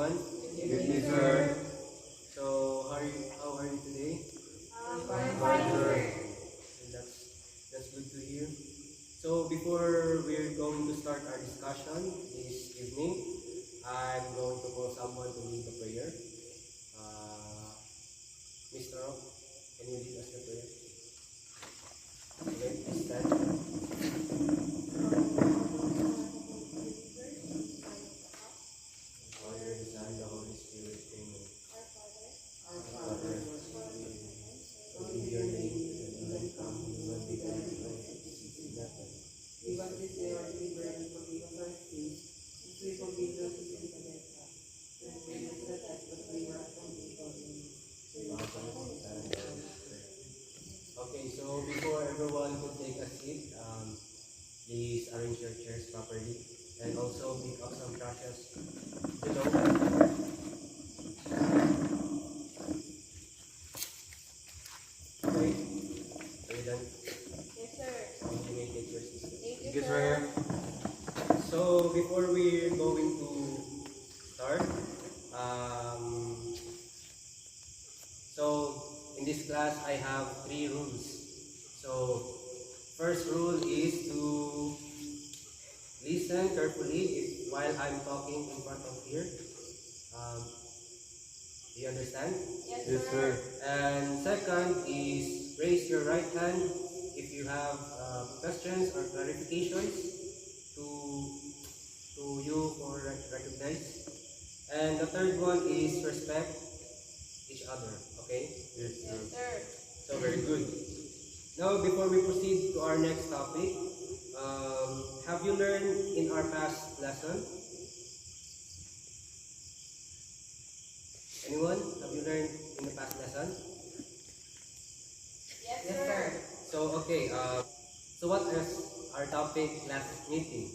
everyone. Good evening, sir. So, how are you today? Fine, sir. And that's good to hear. So, before we're going to start our discussion this evening, I'm going to call someone to lead the prayer. Mr. Rock, can you lead us the prayer? Okay, please stand. Father, the Son, the Holy Spirit, amen. Our Father, who in your name, the kingdom come, your will be done on earth as it is in heaven. Give us this day our daily bread and forgive us our sins, as we forgive those who sin against us. And bring us to the test, but deliver us from evil. Okay, so before everyone could take a seat, please arrange your chairs properly and also pick up some trashes below. Okay, are you done? Yes, sir. You may take your seat. Thank you, sir. So before we're going to start, so in this class I have 3 rules. So first rule is to listen carefully while I'm talking in front of here. Do you understand? Yes, sir. And second is raise your right hand if you have questions or clarifications to you for recognize. And the third one is respect each other. Okay? Yes, sir. So very good. Now, before we proceed to our next topic, have you learned in our past lesson? Anyone? Have you learned in the past lesson? Yes, Yes, sir. So, okay. So what is our topic last meeting?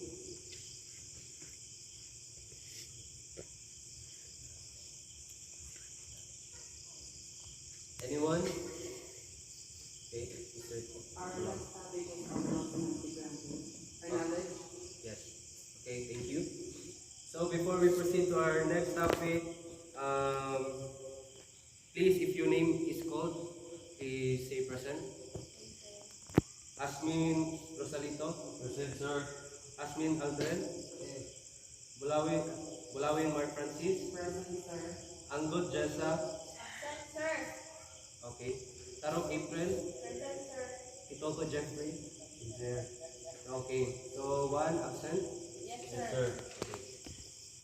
Anyone? Okay, Mr. Our last topic is about multi-granting. Our knowledge. Yes. Okay, thank you. So before we proceed to our next topic, please, if your name is called, please say present. Asmin Rosalito. Present, sir. Asmin Aldren. Bulawin Mark Francis. Present, sir. Anggod Jessa. Present, sir. Okay. Tarok April. Present, sir. Itogo Jeffrey. There. Okay. So one absent. Yes, Yes, sir. Okay.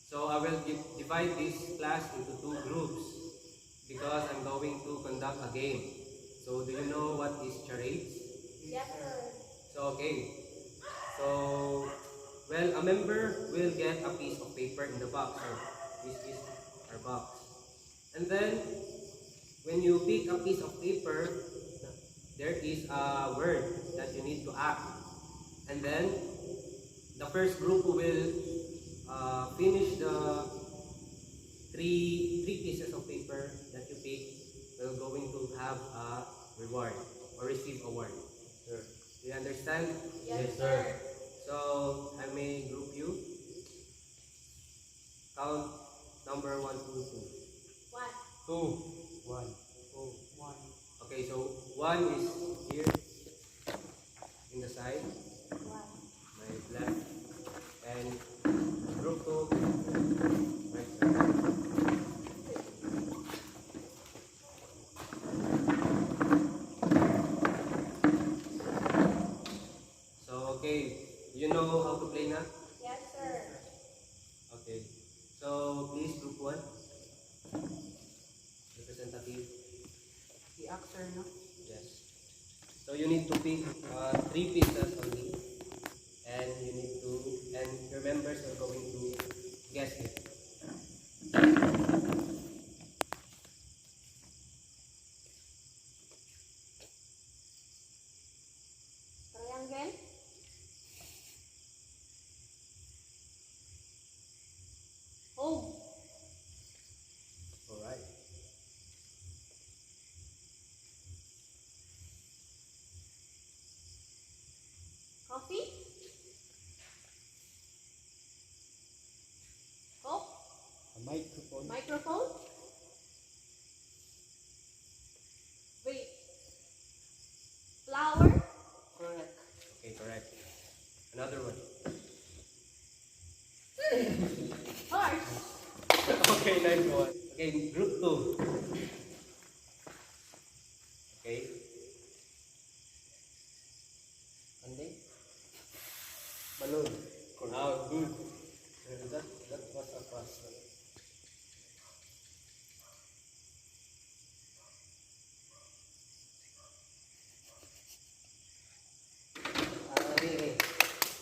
So I will divide this class into 2 groups because I'm going to conduct a game. So do you know what is charades? Yes, sir. So okay. So well, a member will get a piece of paper in the box. So this is our box. And then when you pick a piece of paper, there is a word that you need to act. And then the first group who will finish the three pieces of paper that you pick will going to have a reward or receive award. Sir. Do you understand? Yes, sir. So I may group you. Count number 1, 2, 1, 2. 1, 2. 1. Okay, so 1 is here in the side, 1. my left, and group 2, right side. So okay, you know how to play now? Yes, sir. Okay. So please group 1, representative. The actor, no? Yes. So you need to pick 3 pieces only, and you need to, and your members are going to guess it. Triangle. Home. All right. Coffee. Coke. Microphone. Microphone? Wait. Flower? Correct. Okay, correct. Another one. Horse? Okay, nice one. Okay, group 2. Okay. Anding. Balloon. Oh, good. That was a fast one. Okay.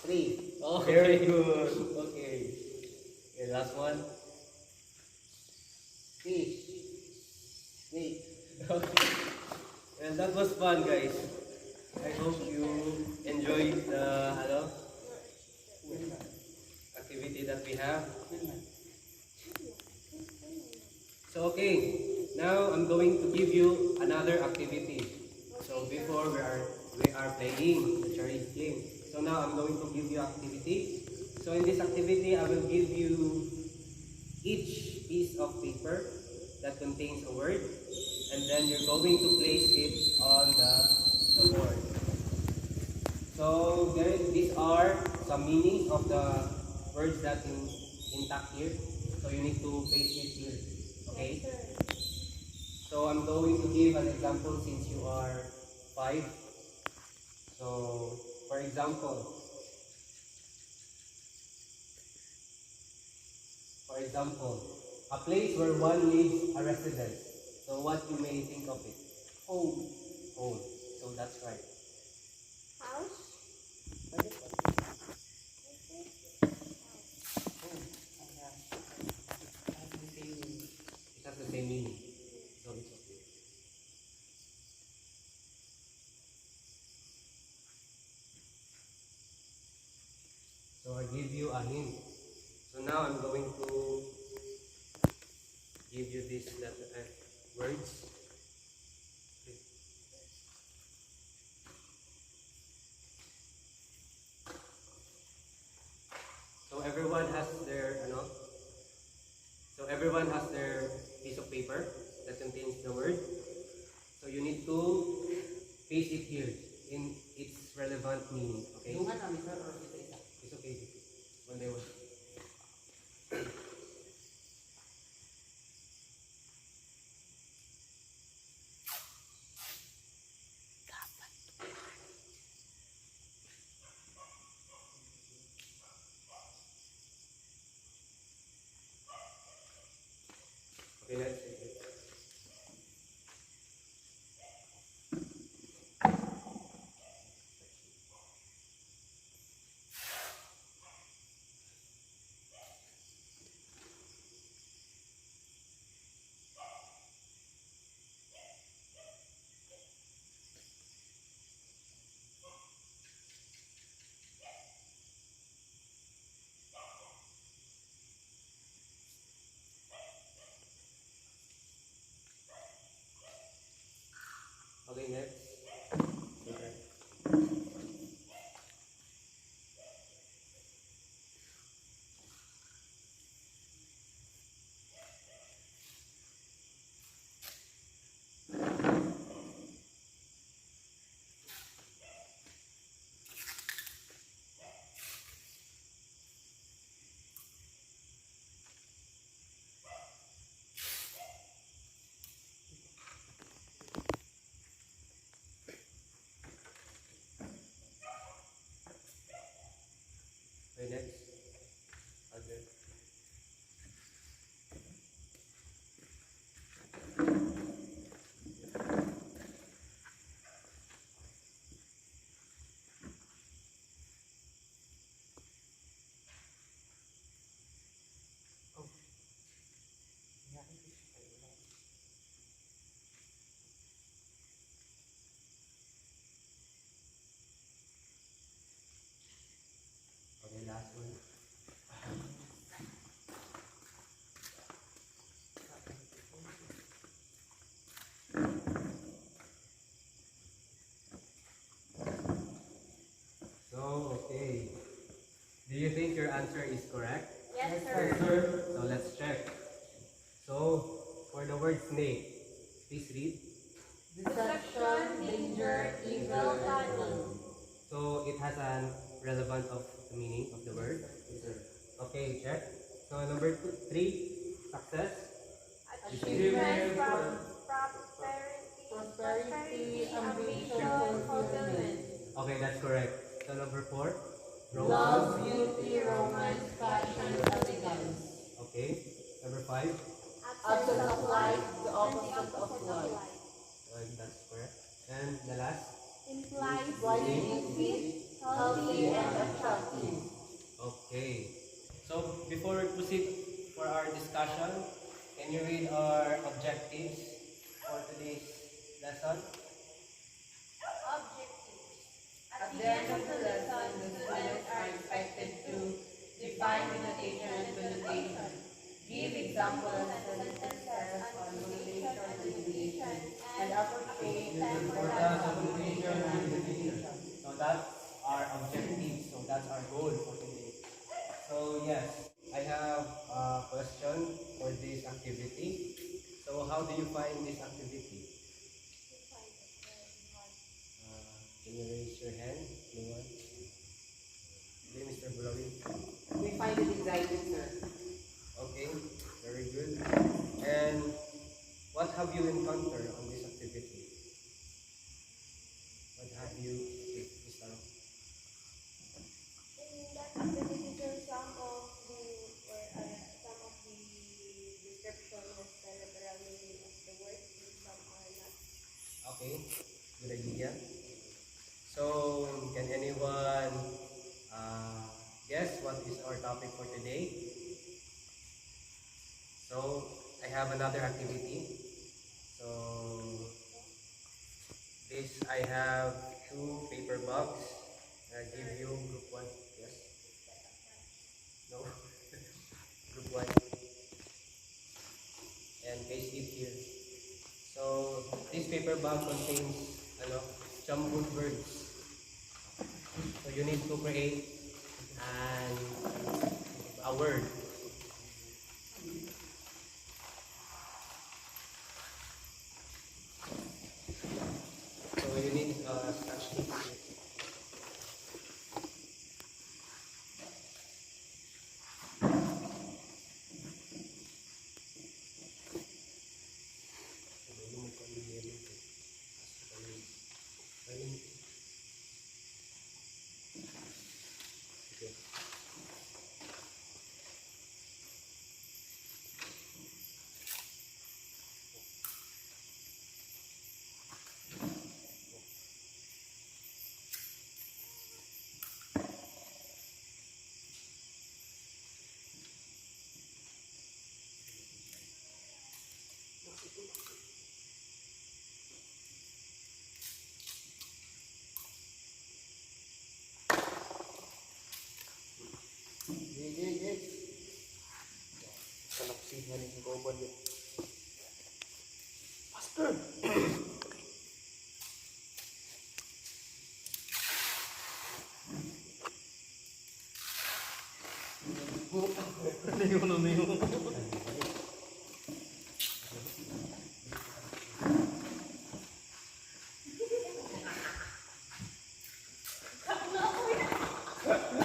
3. Oh, Very okay. good. Okay. Okay, last one. Fish. Snake. Well, that was fun, guys. I hope you enjoyed the activity that we have. So okay, now I'm going to give you another activity. So before we are playing the charades game. So now I'm going to give you activity. So in this activity, I will give you each piece of paper that contains a word, and then you're going to place it on the board. So these are some meanings of the words that intact here. So you need to paste it here. Okay? So I'm going to give an example since you are 5. So for example, a place where one lives a residence. So what you may think of it? Home. Home. So that's right. House? It has the same meaning. So it's okay. So I give you a hint. So now I'm going to give you these words. Okay. So everyone has their piece of paper that contains the word. So you need to paste it here in its relevant meaning. Okay? Yung namin sir or isa-isa? It's okay. One by one. Okay, let's take it. Okay, next. Okay. Okay, next. Okay. Okay, last one. So, okay. Do you think your answer is correct? Yes, sir. So let's check. word snake. Please read. Deception, danger, evil, cunning. So it has an relevant of the meaning of the word. Okay, check. So number 3, success. Achievement, Prosperity, ambition, fulfillment. Okay, that's correct. So number 4, Love, beauty, romance, passion, elegance. Okay. Number 5, Absence of light, the opposite of light. that's correct. And the last. Implies Being fit, healthy, and attractive. Okay. So before we proceed for our discussion, can you read our objectives for today's lesson? Objectives. At the end of the lesson, the students are expected to define meditation and meditation, give examples and sentences on meditation and meditation, and appropriate time for that meditation and meditation. So that's our objective. So that's our goal for today. So yes, I have a question for this activity. So how do you find this activity? Can you raise your hand? Anyone? Okay, Mr. Bulawi. We find it exciting, sir. Okay, very good. And what have you encountered on this activity? What have you, Mr. In that activity, sir, some of the description was the literal meaning of the word, and some are not. Okay, good idea. So, can anyone guess what is our topic for today? So, I have another activity. So, this I have 2 paper bags. I give you group 1. Yes? No? Group 1. And paste it here. So, this paper bag contains jumbled words. So you need to create a word. So you need scratch tips here. Okay. Kalaksihan yung goban yun. Master!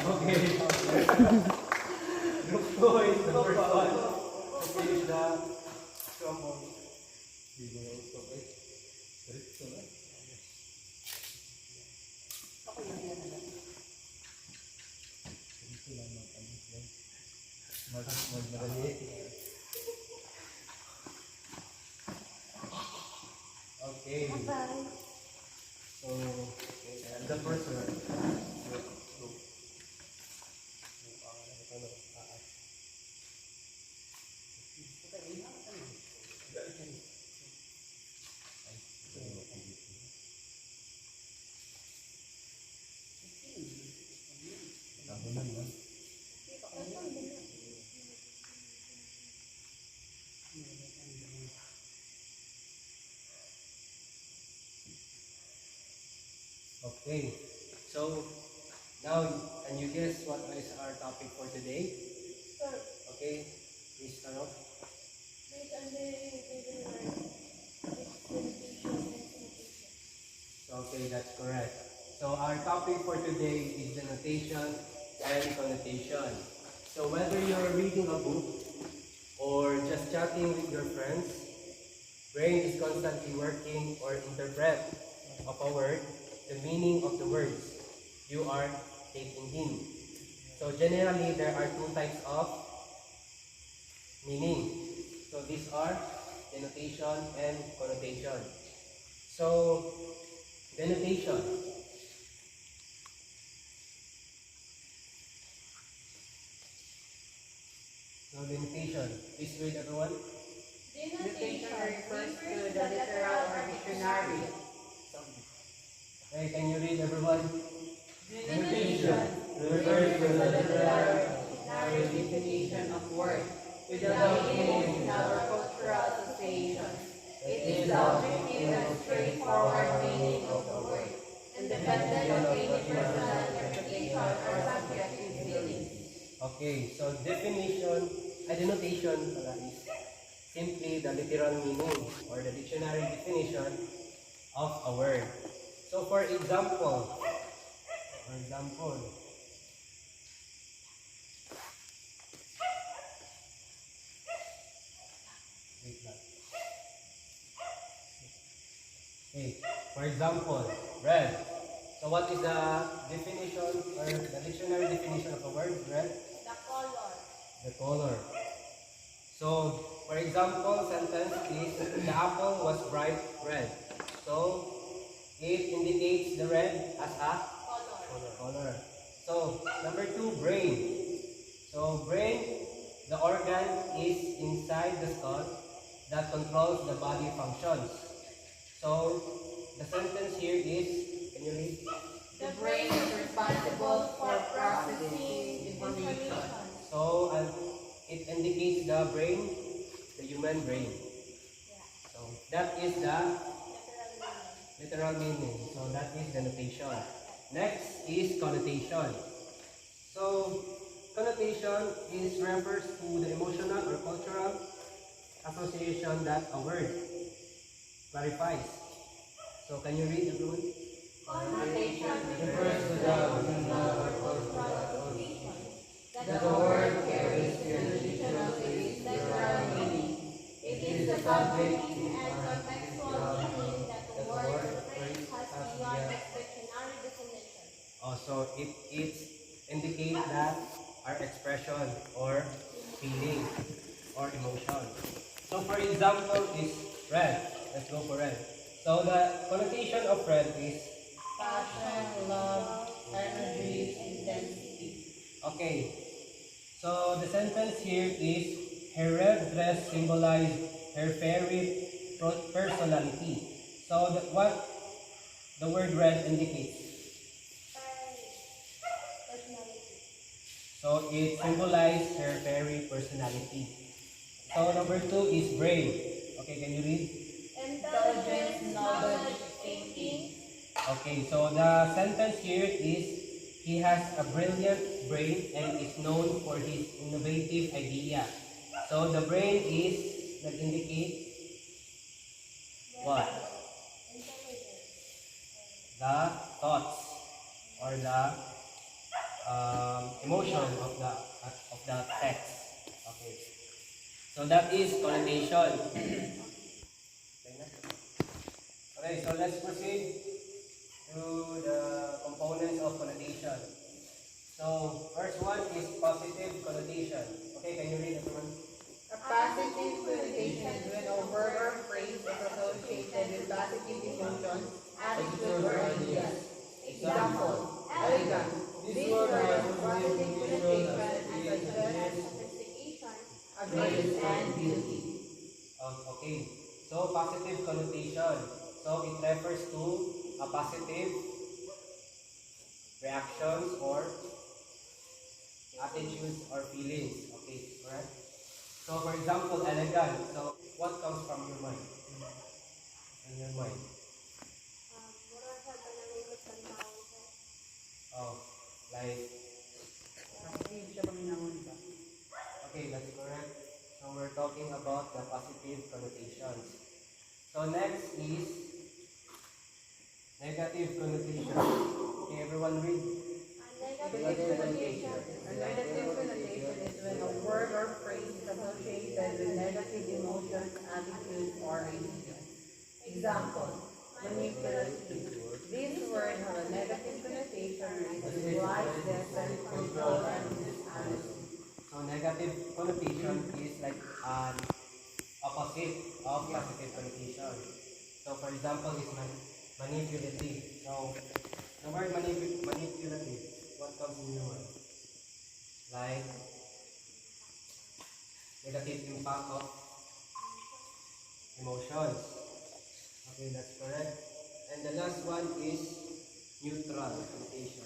Okay. Group 2 is the first one. To finish the crumble. Okay. So, the first one. Okay, so now can you guess what is our topic for today? Sir, Okay, please start off. based on the given word, Okay, that's correct. So our topic for today is denotation and connotation. So whether you're reading a book or just chatting with your friends, brain is constantly working or interpret of a word, the meaning of the words you are taking in. So generally, there are two types of meaning. So these are denotation and connotation. So denotation. So denotation. Please read everyone. Denotation refers to the literal or dictionary. Okay, can you read everyone? Denotation refers to the literal or dictionary definition of word without meaning in our cultural association. It is the objective and straightforward meaning of the word, independent of any personal interpretation or subjective feeling. Okay, so definition, denotation pala is simply the literal meaning or the dictionary definition of a word. So for example, wait lang. Okay, for example, red. So what is the definition or the dictionary definition of a word, red? The color. The color. So, for example, sentence is the apple was bright red. So, it indicates the red as a color. So, number 2, brain. So, brain, the organ is inside the skull that controls the body functions. So, the sentence here is, can you read? The brain is responsible for processing information. So, it indicates the brain, the human brain. So, that is the literal meaning. So, that is denotation. Next is connotation. So, connotation refers to the emotional or cultural association that a word clarifies. So, can you read everyone? Connotation Refers to the emotional or cultural association that the word carries in addition to its literal meaning. It is the subject and contextual meaning that the word or phrase has beyond its dictionary definition. Also, it indicates that our expression or feeling or emotion. So, for example, is red. Let's go for red. So, the connotation of red is Passion, love, energy, intensity. okay. So, the sentence here is her red dress symbolized her fairy personality. So, what the word red indicates? So, it symbolized her fairy personality. So, number 2 is brain. Okay, can you read? Intelligence, knowledge, thinking. Okay, so the sentence here is he has a brilliant brain and is known for his innovative idea. So the brain is that indicate what? The thoughts or the emotion of the text. Okay. So that is connotation. Okay, so let's proceed to the components of connotation. So, first one is positive connotation. Okay, can you read everyone? A positive connotation is when a word or phrase is associated with positive emotions, attitudes, or ideas. Example, elegant. This word has positive connotation such as Sophistication. grace and beauty. Okay, so positive connotation. So, it refers to a positive reactions or attitudes or feelings. Okay, correct? So, for example, elegant. So, what comes from your mind? In your mind? Oh, like, okay, that's correct. So, we're talking about the positive connotations. So, next Negative connotation. Okay, everyone read. Negative connotation. A negative connotation is when a word or phrase is associated with negative emotions, attitudes, or ideas. Example, manipulative. This word has a negative connotation and it implies dishonest, control, and dishonesty. So negative connotation is like an opposite of positive connotation. So for example, is manipulative. So the word manipulative, what comes in your mind? Like negative impact of emotions. Okay, that's correct. And the last one is neutral connotation.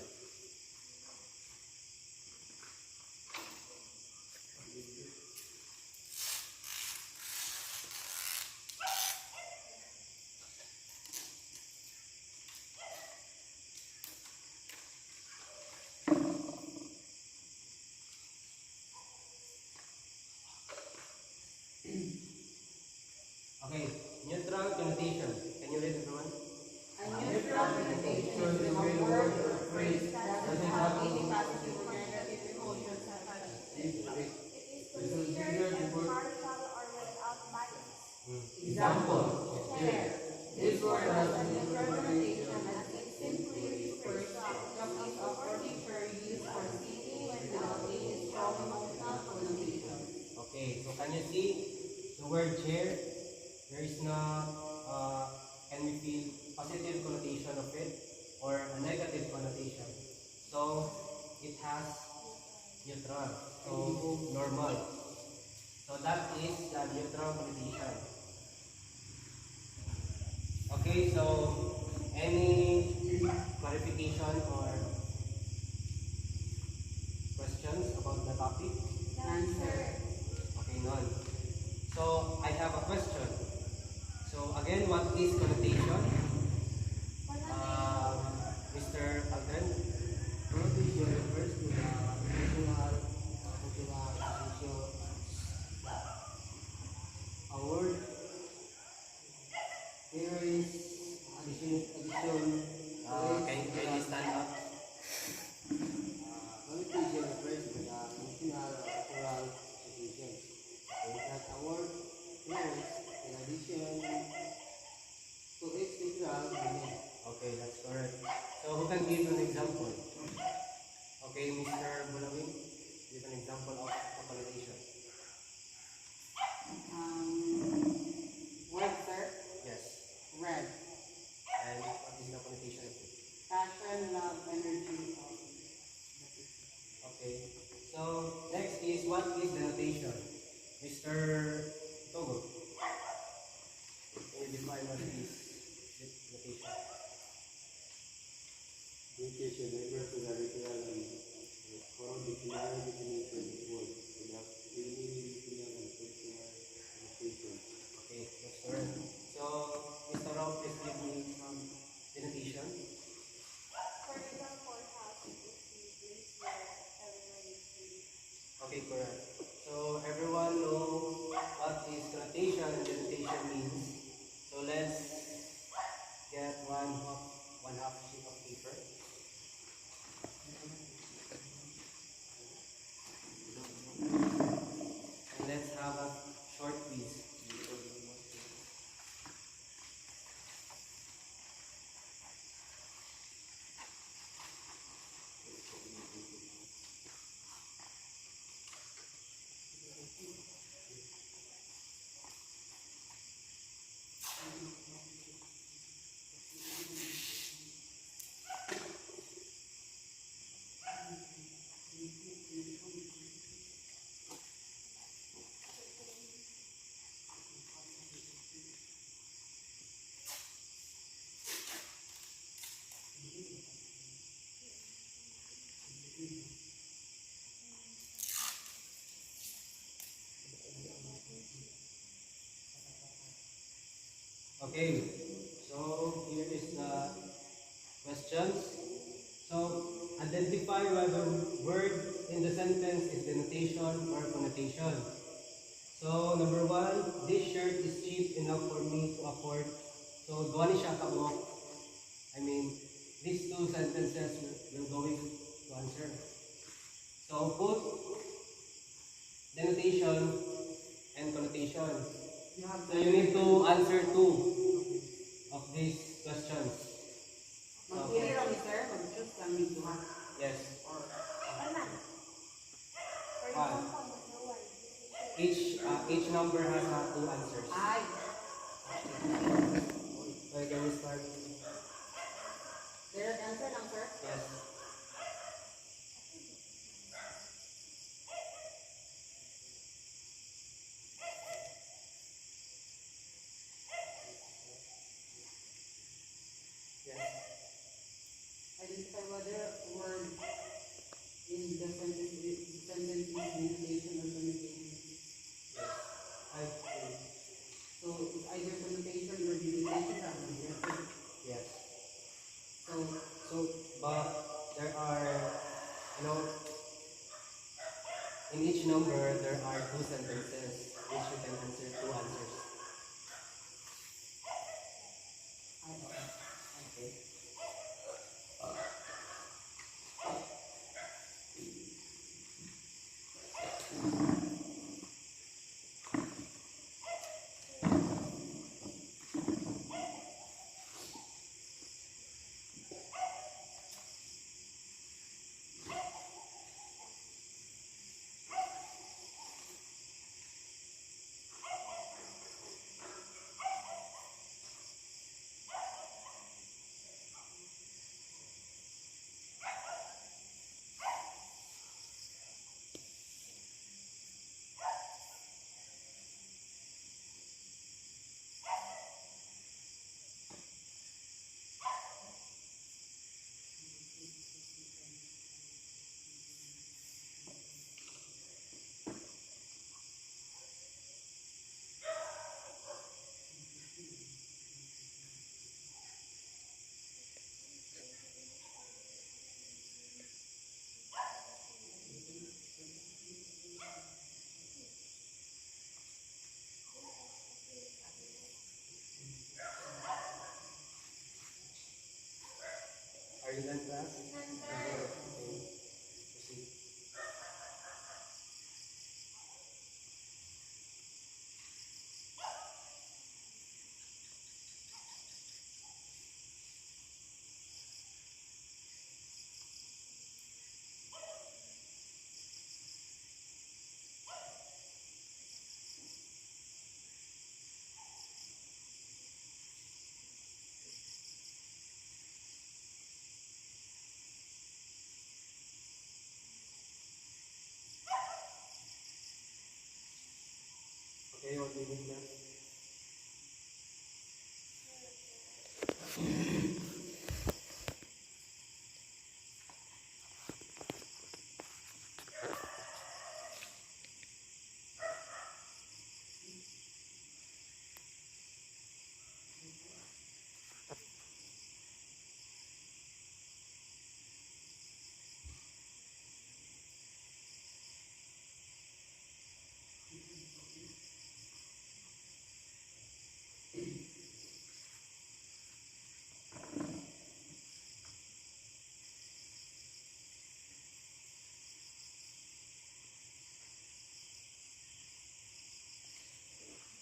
Okay, neutral connotation. Can you read everyone? A neutral connotation is when a word or phrase doesn't have any positive or negative emotions attached. It is considered impartial or without bias. Example, chair. This word has a neutral connotation as it simply refers to a piece of furniture used for seating without any strong emotional connotation. Okay, so can you see the word chair? There is not, can we feel positive connotation of it or a negative connotation? So it has neutral, so normal. So that is the neutral connotation. Okay, so any clarification or questions about the topic? Answer. Okay, none. So I have a question. So again, what is connotation? Mr. Aldrin? Connotation refers to the emotional, cultural, social, a word. There is addition. Can you stand up? Connotation refers to the emotional or cultural associations. There is not a word, words, in addition to its literal meaning. Okay, that's correct. So who can give an example? Okay, Mr. Bulawin, give an example of a connotation. Word, sir. Yes. Red. And what is the connotation of it? Passion, love, energy. Okay. So next is what is the notation? Mr. Togo. Can you define what is notation? Notation refers to the literal and or dictionary definition of words without any literal and textual notation. Okay, that's correct. So, Mr. Rob, please give me some denotation. For example, house is the place where everyone is free. Okay, correct. So, everyone know what is connotation and denotation means. So, let's get one half sheet of paper. And let's have a short quiz. Okay, so here is the questions. So identify whether word in the sentence is denotation or connotation. So number one, this shirt is cheap enough for me to afford. So duwa ni siya kamo I mean, these two sentences will going to answer. So put denotation and connotation. You have So you need to answer two of these questions. Mag-pili lang, sir. Mag-choose kami duha. Yes. Or, For One. example, no one. Each number has two answers. ay, Okay, can we start? direct answer lang, sir. Yes. Yes. Identify whether word in the sentence is denotation or connotation. Yes. I think. So, it's either connotation or denotation lang. Yes. So, But there are, in each number there are two sentences which you can answer two answers. Okay. Are you done, class? Okay. Proceed. Okay, what do you need, class?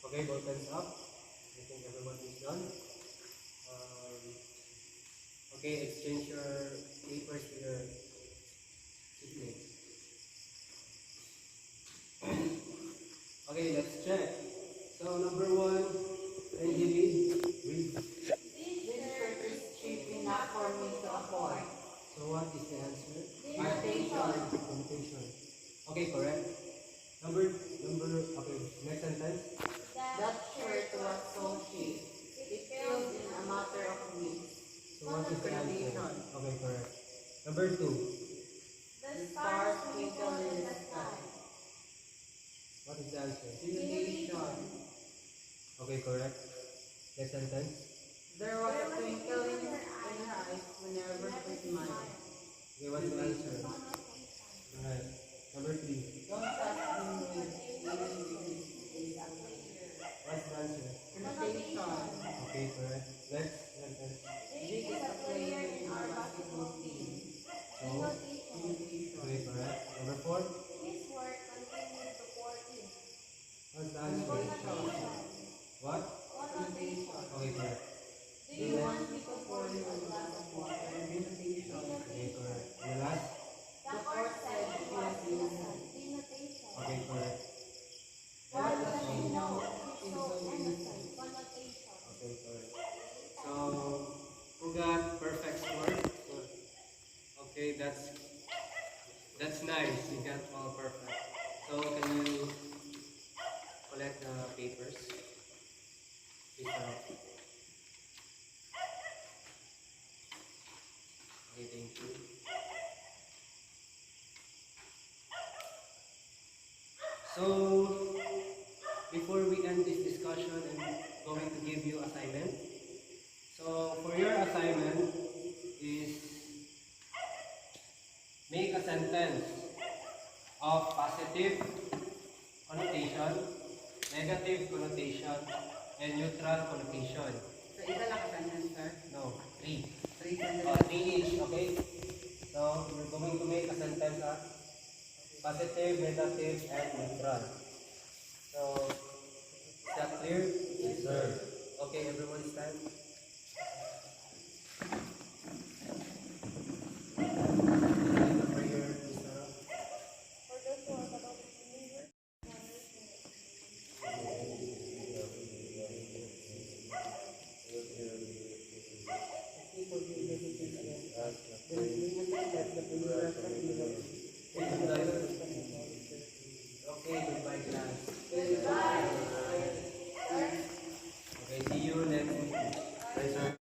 Okay, ball pens up. I think everyone is done. Okay, exchange your papers to your seatmates. Okay, let's check. So number one, NGB, read. this shirt is cheap enough for me to afford. So what is the answer? Imitation. Imitation. Okay, correct. Okay, next sentence. That shirt was so cheap. It filled in a matter of weeks. So what is the answer? Imitation. Okay, correct. Number two. The The stars stars twinkle twinkle in in the the sky. sky. What is the answer? Imitation. Okay, correct. Next sentence. There was a twinkle in her eyes whenever she smiled. Okay, what's the answer? Alright. Number three. Don't touch me with is a pleasure. What's the answer? Imitation. Okay, correct. Next sentence. Jig is a Denotation. Okay, correct. Number 4. His work continued to pour in. What's the answer? Connotation. What? Connotation. Okay, correct. Do you want me to pour you a glass of water? Okay, correct. And the last? The court said he was innocent. Denotation. Okay, correct. Why does he know he's so innocent? Connotation. Okay, correct. So, who got perfect score? Okay, that's nice. You got all perfect. So, can you collect the papers? Please, okay, thank you. So, before we end this discussion, I'm going to give you assignment. So, for your assignment is make a sentence of positive connotation, negative connotation, and neutral connotation. So, isa lang ka sentence, sir? No, 3. 3 sentences. 3 each, okay? So, we're going to make a sentence of positive, negative, and neutral. So, is that clear? Yes, sir. Okay, everyone stand. Say the prayer, Mr. For those who are about to believers, He forgive us our sins,